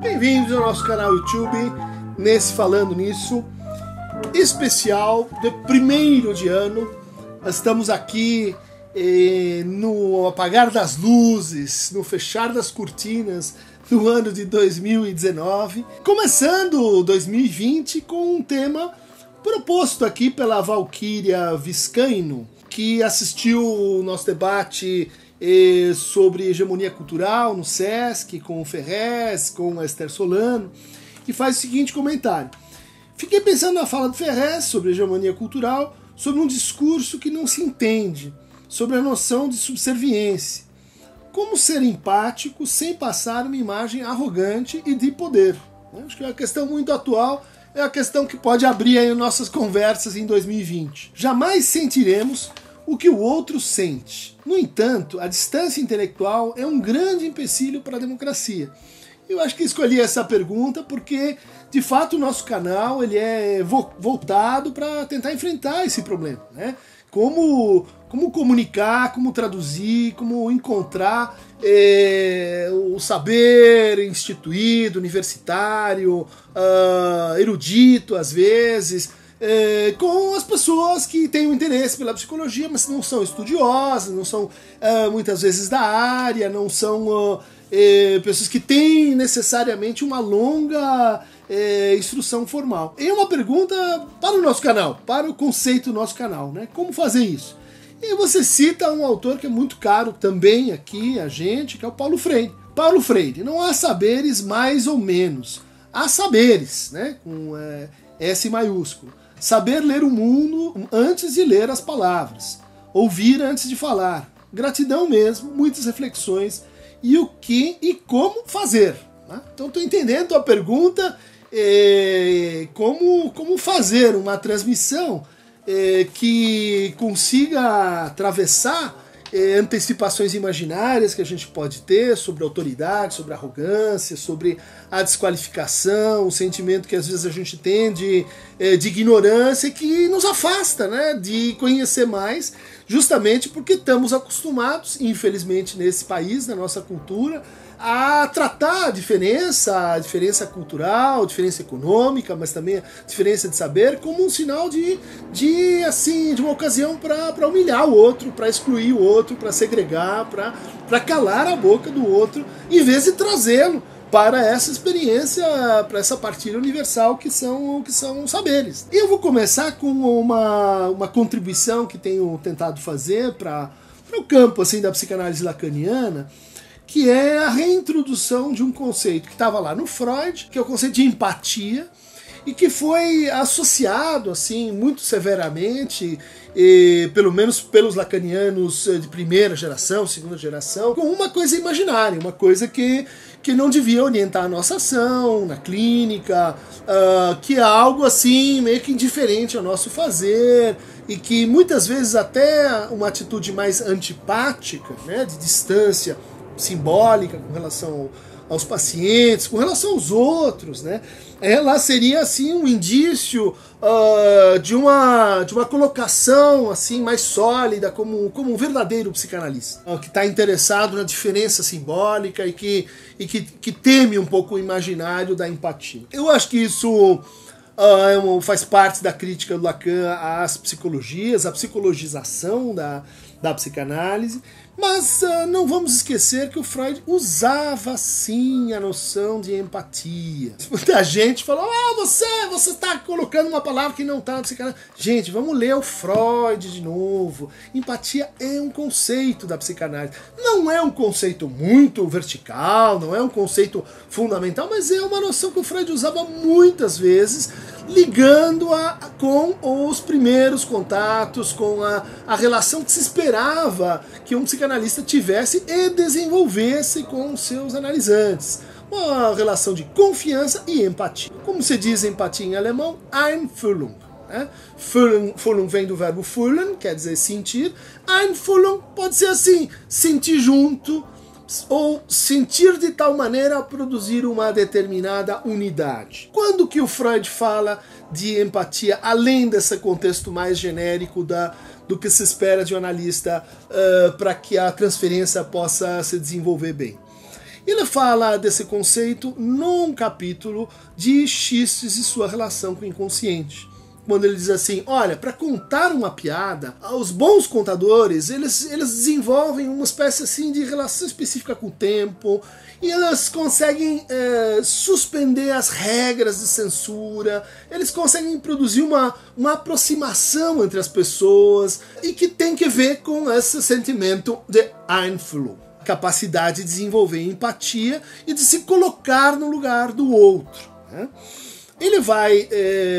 Bem-vindos ao nosso canal YouTube, nesse Falando Nisso, especial de 1º de ano. Nós estamos aqui no apagar das luzes, no fechar das cortinas do ano de 2019, começando 2020 com um tema proposto aqui pela Valquíria Viscaino, que assistiu o nosso debate sobre hegemonia cultural no Sesc, com o Ferrez, com a Esther Solano, e faz o seguinte comentário: fiquei pensando na fala do Ferrez sobre hegemonia cultural, sobre um discurso que não se entende, sobre a noção de subserviência. Como ser empático sem passar uma imagem arrogante e de poder? Acho que é uma questão muito atual, é a questão que pode abrir aí nossas conversas em 2020. Jamais sentiremos o que o outro sente. No entanto, a distância intelectual é um grande empecilho para a democracia. Eu acho que escolhi essa pergunta porque, de fato, o nosso canal ele é voltado para tentar enfrentar esse problema, né? Como comunicar, como traduzir, como encontrar o saber instituído, universitário, erudito às vezes, com as pessoas que têm um interesse pela psicologia, mas não são estudiosas, não são muitas vezes da área, não são pessoas que têm necessariamente uma longa instrução formal. E uma pergunta para o nosso canal, para o conceito do nosso canal, né? Como fazer isso? E você cita um autor que é muito caro também aqui a gente, que é o Paulo Freire. Paulo Freire: não há saberes mais ou menos, há saberes, né? Com S maiúsculo. Saber ler o mundo antes de ler as palavras, ouvir antes de falar, gratidão mesmo, muitas reflexões e o que e como fazer. Né? Então estou entendendo a pergunta, como fazer uma transmissão que consiga atravessar antecipações imaginárias que a gente pode ter sobre a autoridade, sobre a arrogância, sobre a desqualificação, o sentimento que às vezes a gente tem de ignorância, que nos afasta, né, de conhecer mais, justamente porque estamos acostumados, infelizmente nesse país, na nossa cultura, a tratar a diferença cultural, a diferença econômica, mas também a diferença de saber, como um sinal de uma ocasião para humilhar o outro, para excluir o outro, para segregar, para calar a boca do outro, em vez de trazê-lo para essa experiência, para essa partilha universal que são os saberes. E eu vou começar com uma contribuição que tenho tentado fazer para o campo assim, da psicanálise lacaniana, que é a reintrodução de um conceito que estava lá no Freud, que é o conceito de empatia, e que foi associado assim muito severamente, pelo menos pelos lacanianos de primeira geração, segunda geração, com uma coisa imaginária, uma coisa que não devia orientar a nossa ação na clínica, que é algo assim meio que indiferente ao nosso fazer, e que muitas vezes até uma atitude mais antipática, né, de distância simbólica com relação aos pacientes, com relação aos outros, né? Ela seria assim um indício de uma colocação assim mais sólida como um verdadeiro psicanalista, que está interessado na diferença simbólica e que teme um pouco o imaginário da empatia. Eu acho que isso faz parte da crítica do Lacan às psicologias, à psicologização da psicanálise, mas não vamos esquecer que o Freud usava sim a noção de empatia. Muita gente falou: você está colocando uma palavra que não está na psicanálise. Gente, vamos ler o Freud de novo. Empatia é um conceito da psicanálise. Não é um conceito muito vertical, não é um conceito fundamental, mas é uma noção que o Freud usava muitas vezes, ligando-a com os primeiros contatos, com a relação que se esperava que um psicanalista tivesse e desenvolvesse com os seus analisantes. Uma relação de confiança e empatia. Como se diz empatia em alemão? Einfühlung. Né? Fühlung vem do verbo fühlen, quer dizer sentir. Einfühlung pode ser assim, sentir junto, ou sentir de tal maneira a produzir uma determinada unidade. Quando que o Freud fala de empatia, além desse contexto mais genérico do que se espera de um analista para que a transferência possa se desenvolver bem? Ele fala desse conceito num capítulo de Xistes e sua relação com o inconsciente. Quando ele diz assim, olha, para contar uma piada, os bons contadores, eles desenvolvem uma espécie assim de relação específica com o tempo, e eles conseguem suspender as regras de censura, eles conseguem produzir uma aproximação entre as pessoas, e que tem que ver com esse sentimento de Einfühlung, capacidade de desenvolver empatia e de se colocar no lugar do outro, né? Ele vai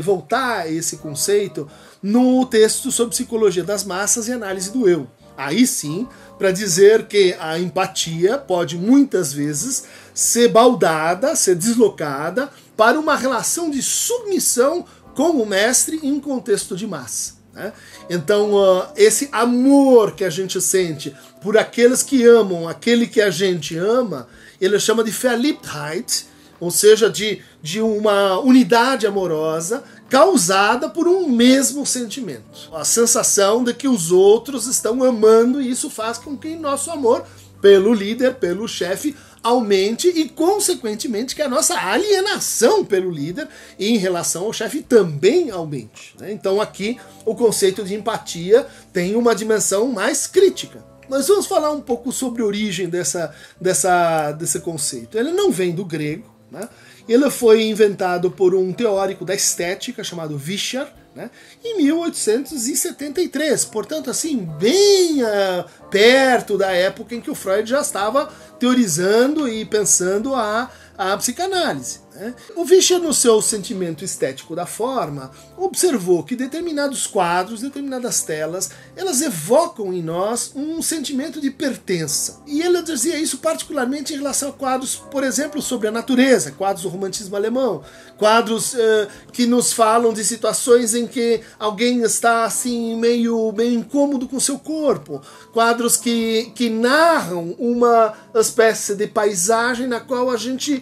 voltar a esse conceito no texto sobre psicologia das massas e análise do eu. Aí sim, para dizer que a empatia pode muitas vezes ser baldada, ser deslocada para uma relação de submissão com o mestre em contexto de massa, né? Então, esse amor que a gente sente por aqueles que amam aquele que a gente ama, ele chama de Verliebtheit, ou seja, de uma unidade amorosa causada por um mesmo sentimento. A sensação de que os outros estão amando, e isso faz com que nosso amor pelo líder, pelo chefe, aumente e, consequentemente, que a nossa alienação pelo líder e em relação ao chefe também aumente, né? Então aqui o conceito de empatia tem uma dimensão mais crítica. Mas vamos falar um pouco sobre a origem desse conceito. Ele não vem do grego, né? Ele foi inventado por um teórico da estética chamado Vischer, né, em 1873, portanto assim, bem perto da época em que o Freud já estava teorizando e pensando a psicanálise, né? O Vischer, no seu sentimento estético da forma, observou que determinados quadros, determinadas telas, elas evocam em nós um sentimento de pertença. E ele dizia isso particularmente em relação a quadros, por exemplo, sobre a natureza, quadros do romantismo alemão, quadros que nos falam de situações em que alguém está assim meio incômodo com seu corpo, quadros que narram uma espécie de paisagem na qual a gente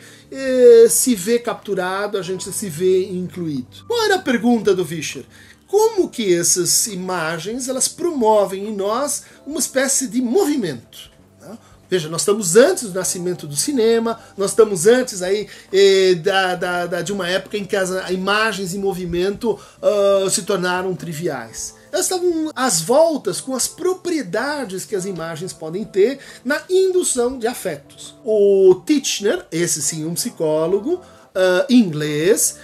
se vê capturado, a gente se vê incluído. Qual era a pergunta do Vischer? Como que essas imagens elas promovem em nós uma espécie de movimento? Veja, nós estamos antes do nascimento do cinema, nós estamos antes aí de uma época em que as imagens em movimento se tornaram triviais. Elas estavam às voltas com as propriedades que as imagens podem ter na indução de afetos. O Titchener, esse sim um psicólogo inglês,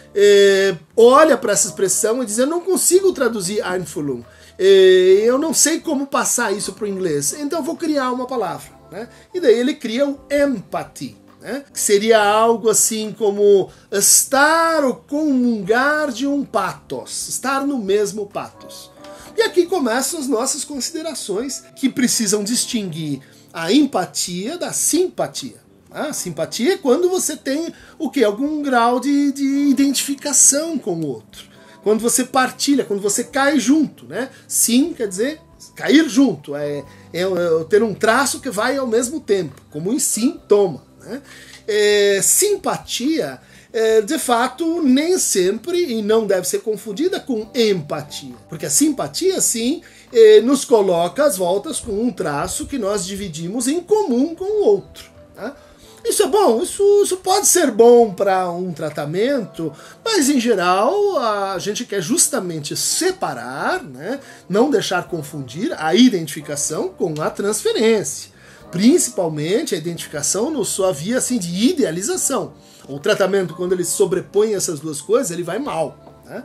olha para essa expressão e diz: eu não consigo traduzir Einfühlung, eu não sei como passar isso para o inglês, então eu vou criar uma palavra, né? E daí ele cria o empathy, né? Que seria algo assim como estar ou comungar de um pathos, estar no mesmo pathos. E aqui começam as nossas considerações, que precisam distinguir a empatia da simpatia. A simpatia é quando você tem o quê? Algum grau de identificação com o outro. Quando você partilha, quando você cai junto, né? Sim quer dizer cair junto, é ter um traço que vai ao mesmo tempo, como em sintoma, né? Simpatia, de fato, nem sempre, e não deve ser confundida com empatia, porque a simpatia, sim, nos coloca às voltas com um traço que nós dividimos em comum com o outro, né? Isso é bom, isso pode ser bom para um tratamento, mas em geral a gente quer justamente separar, né, não deixar confundir a identificação com a transferência. Principalmente a identificação na sua via assim, de idealização. O tratamento, quando ele sobrepõe essas duas coisas, ele vai mal, né?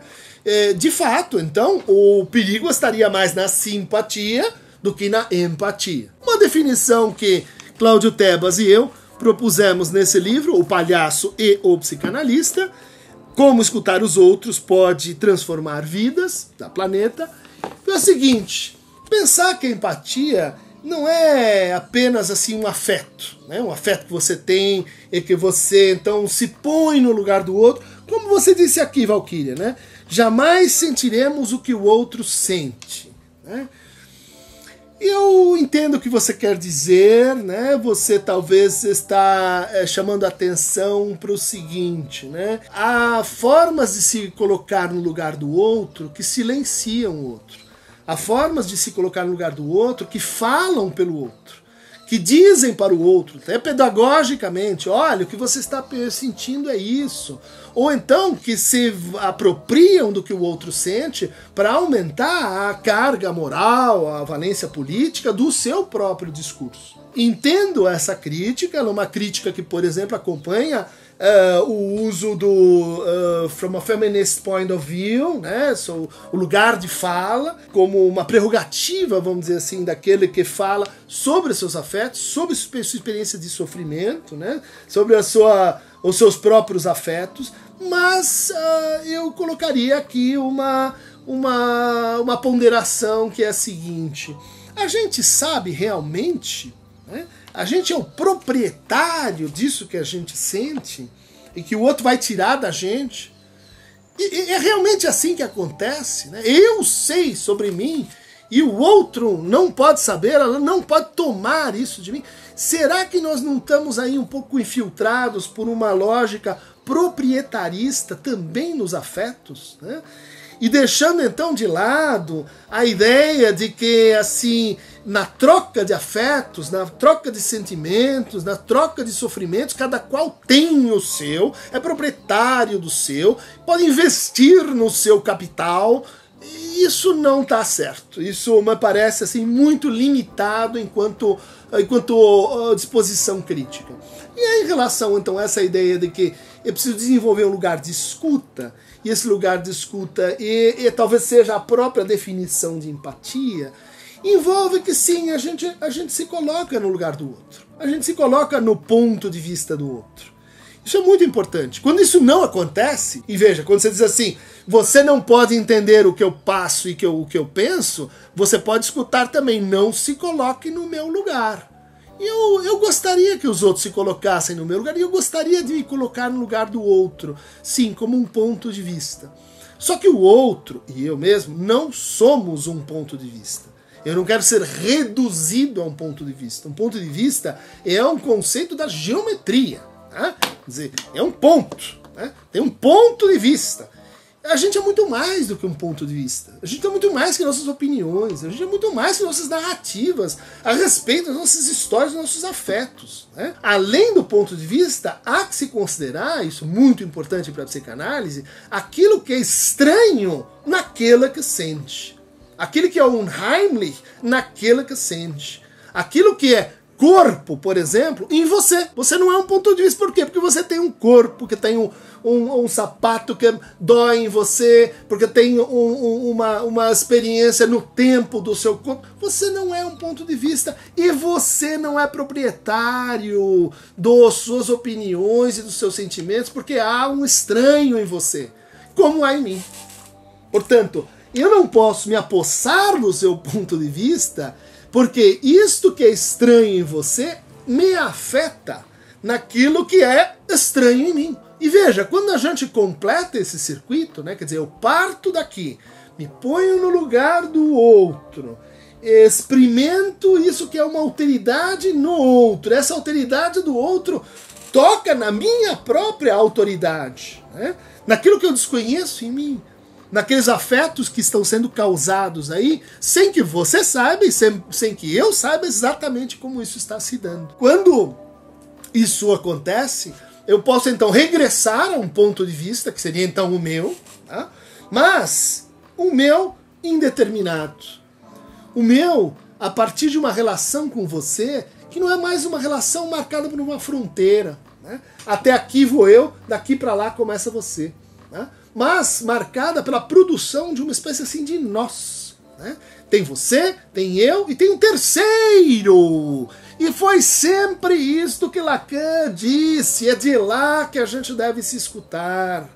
De fato, então, o perigo estaria mais na simpatia do que na empatia. Uma definição que Cláudio Tebas e eu propusemos nesse livro, O Palhaço e o Psicanalista, como escutar os outros pode transformar vidas da planeta, é o seguinte: pensar que a empatia não é apenas assim um afeto, né? Um afeto que você tem e que você então se põe no lugar do outro, como você disse aqui, Valquíria, né? Jamais sentiremos o que o outro sente, né? Eu entendo o que você quer dizer, né? Você talvez está chamando a atenção para o seguinte, né? Há formas de se colocar no lugar do outro que silenciam o outro. Há formas de se colocar no lugar do outro que falam pelo outro, que dizem para o outro, até pedagogicamente, olha, o que você está sentindo é isso. Ou então que se apropriam do que o outro sente para aumentar a carga moral, a valência política do seu próprio discurso. Entendo essa crítica, ela é uma crítica que, por exemplo, acompanha o uso do from a feminist point of view, né, o lugar de fala, como uma prerrogativa, vamos dizer assim, daquele que fala sobre seus afetos, sobre sua experiência de sofrimento, né, sobre os seus próprios afetos, mas eu colocaria aqui uma ponderação que é a seguinte: a gente sabe realmente, né, a gente é o proprietário disso que a gente sente e que o outro vai tirar da gente. E é realmente assim que acontece, né? Eu sei sobre mim e o outro não pode saber, ela não pode tomar isso de mim. Será que nós não estamos aí um pouco infiltrados por uma lógica proprietarista também nos afetos, né? E deixando então de lado a ideia de que, assim, na troca de afetos, na troca de sentimentos, na troca de sofrimentos, cada qual tem o seu, é proprietário do seu, pode investir no seu capital. Isso não está certo. Isso me parece assim muito limitado enquanto disposição crítica. E aí, em relação então a essa ideia de que eu preciso desenvolver um lugar de escuta, e esse lugar de escuta e talvez seja a própria definição de empatia, envolve que sim, a gente se coloca no lugar do outro. A gente se coloca no ponto de vista do outro. Isso é muito importante. Quando isso não acontece, e veja, quando você diz assim, você não pode entender o que eu passo e o que eu penso, você pode escutar também, não se coloque no meu lugar. Eu gostaria que os outros se colocassem no meu lugar, e eu gostaria de me colocar no lugar do outro, sim, como um ponto de vista. Só que o outro, e eu mesmo, não somos um ponto de vista. Eu não quero ser reduzido a um ponto de vista. Um ponto de vista é um conceito da geometria. Né? Quer dizer, é um ponto. Né? Tem um ponto de vista. A gente é muito mais do que um ponto de vista. A gente é muito mais que nossas opiniões. A gente é muito mais que nossas narrativas a respeito das nossas histórias, dos nossos afetos. Né? Além do ponto de vista, há que se considerar, isso é muito importante para a psicanálise, aquilo que é estranho naquela que sente. Aquilo que é unheimlich naquela que sente. Aquilo que é corpo, por exemplo, em você. Você não é um ponto de vista. Por quê? Porque você tem um corpo, que tem um sapato que dói em você, porque tem uma experiência no tempo do seu corpo. Você não é um ponto de vista e você não é proprietário das suas opiniões e dos seus sentimentos, porque há um estranho em você, como há em mim. Portanto, eu não posso me apossar do seu ponto de vista, porque isto que é estranho em você me afeta naquilo que é estranho em mim. E veja, quando a gente completa esse circuito, né, quer dizer, eu parto daqui, me ponho no lugar do outro, experimento isso que é uma alteridade no outro, essa alteridade do outro toca na minha própria autoridade, né, naquilo que eu desconheço em mim, naqueles afetos que estão sendo causados aí, sem que você saiba e sem que eu saiba exatamente como isso está se dando. Quando isso acontece, eu posso então regressar a um ponto de vista, que seria então o meu, tá? Mas o meu indeterminado. O meu a partir de uma relação com você que não é mais uma relação marcada por uma fronteira. Né? Até aqui vou eu, daqui para lá começa você. Né? Mas marcada pela produção de uma espécie assim de nós. Né? Tem você, tem eu e tem um terceiro. E foi sempre isto que Lacan disse, é de lá que a gente deve se escutar.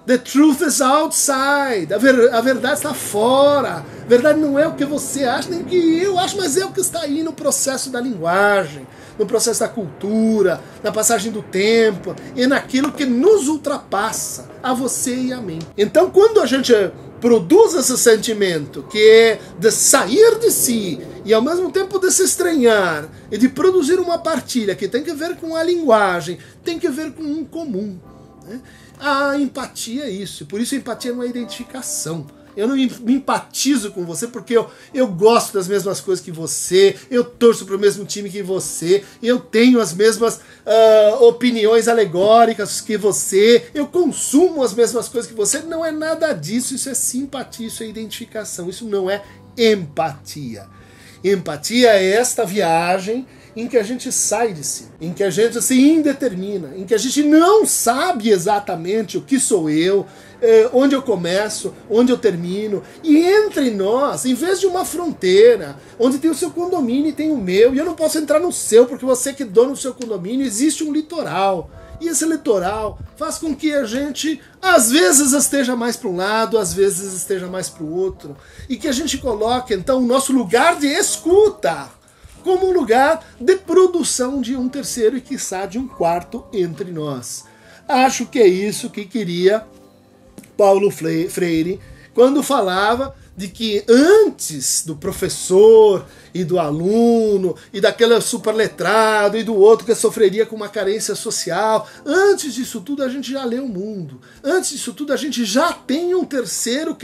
The truth is outside, a verdade está fora. A verdade não é o que você acha, nem o que eu acho, mas é o que está aí no processo da linguagem, no processo da cultura, na passagem do tempo e naquilo que nos ultrapassa, a você e a mim. Então, quando a gente produz esse sentimento que é de sair de si e ao mesmo tempo de se estranhar e de produzir uma partilha que tem que ver com a linguagem, tem que ver com um comum, né? A empatia é isso, por isso a empatia não é identificação. Eu não me empatizo com você porque eu gosto das mesmas coisas que você, eu torço para o mesmo time que você, eu tenho as mesmas opiniões alegóricas que você, eu consumo as mesmas coisas que você. Não é nada disso, isso é simpatia, isso é identificação, isso não é empatia. Empatia é esta viagem em que a gente sai de si, em que a gente se indetermina, em que a gente não sabe exatamente o que sou eu, onde eu começo, onde eu termino, e entre nós, em vez de uma fronteira, onde tem o seu condomínio e tem o meu, e eu não posso entrar no seu, porque você que é dono do seu condomínio, existe um litoral, e esse litoral faz com que a gente, às vezes, esteja mais para um lado, às vezes esteja mais para o outro, e que a gente coloque, então, o nosso lugar de escuta como um lugar de produção de um terceiro e, quiçá, de um quarto entre nós. Acho que é isso que queria Paulo Freire quando falava de que antes do professor e do aluno e daquele superletrado e do outro que sofreria com uma carência social, antes disso tudo a gente já lê o mundo. Antes disso tudo a gente já tem um terceiro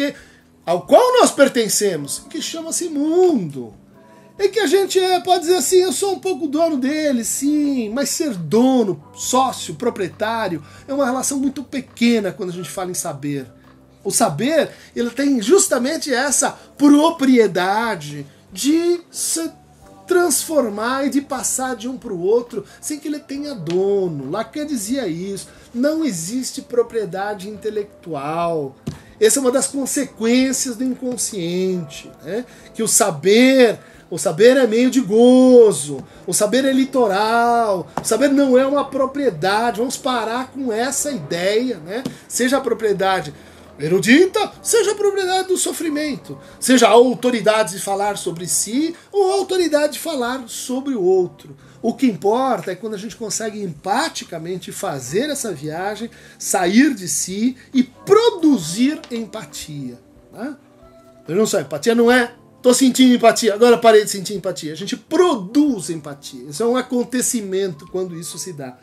ao qual nós pertencemos, que chama-se mundo. É que a gente pode dizer assim, eu sou um pouco dono dele, sim, mas ser dono, sócio, proprietário, é uma relação muito pequena quando a gente fala em saber. O saber, ele tem justamente essa propriedade de se transformar e de passar de um para o outro sem que ele tenha dono. Lacan dizia isso, não existe propriedade intelectual. Essa é uma das consequências do inconsciente, né? Que o saber é meio de gozo, o saber é litoral, o saber não é uma propriedade. Vamos parar com essa ideia, né? Seja a propriedade erudita, seja a propriedade do sofrimento, seja a autoridade de falar sobre si ou a autoridade de falar sobre o outro. O que importa é quando a gente consegue empaticamente fazer essa viagem, sair de si e produzir empatia. Né? Não só empatia não é tô sentindo empatia, agora parei de sentir empatia. A gente produz empatia. Isso é um acontecimento quando isso se dá.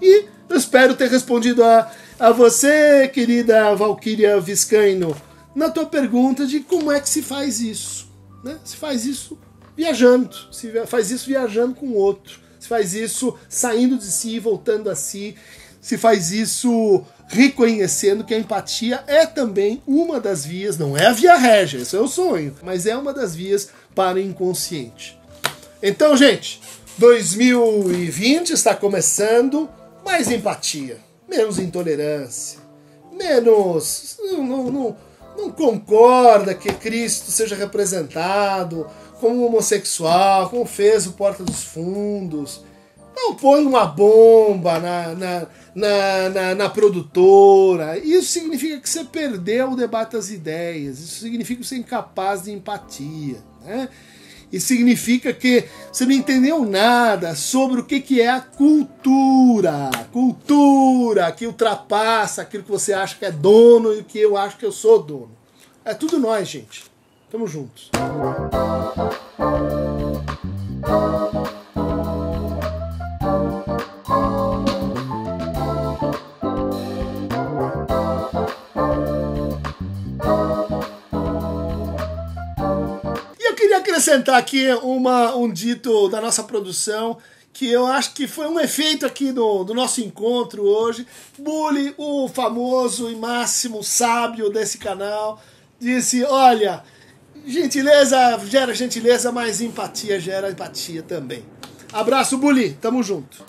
E eu espero ter respondido a você, querida Valquíria Viscaino, na tua pergunta de como é que se faz isso. Né? Se faz isso viajando, se faz isso viajando com o outro, se faz isso saindo de si e voltando a si, se faz isso reconhecendo que a empatia é também uma das vias, não é a via régia, esse é o sonho, mas é uma das vias para o inconsciente. Então, gente, 2020 está começando, mais empatia, menos intolerância, menos... Não concorda que Cristo seja representado como homossexual, como fez o Porta dos Fundos. Não põe uma bomba na produtora. Isso significa que você perdeu o debate das ideias. Isso significa que você é incapaz de empatia. Né? Isso significa que você não entendeu nada sobre o que é a cultura. Cultura que ultrapassa aquilo que você acha que é dono e o que eu acho que eu sou dono. É tudo nós, gente. Tamo juntos. Acrescentar aqui um dito da nossa produção que eu acho que foi um efeito aqui do nosso encontro hoje. Bully, o famoso e máximo sábio desse canal, disse, olha, gentileza gera gentileza, mas empatia gera empatia também. Abraço, Bully, tamo junto.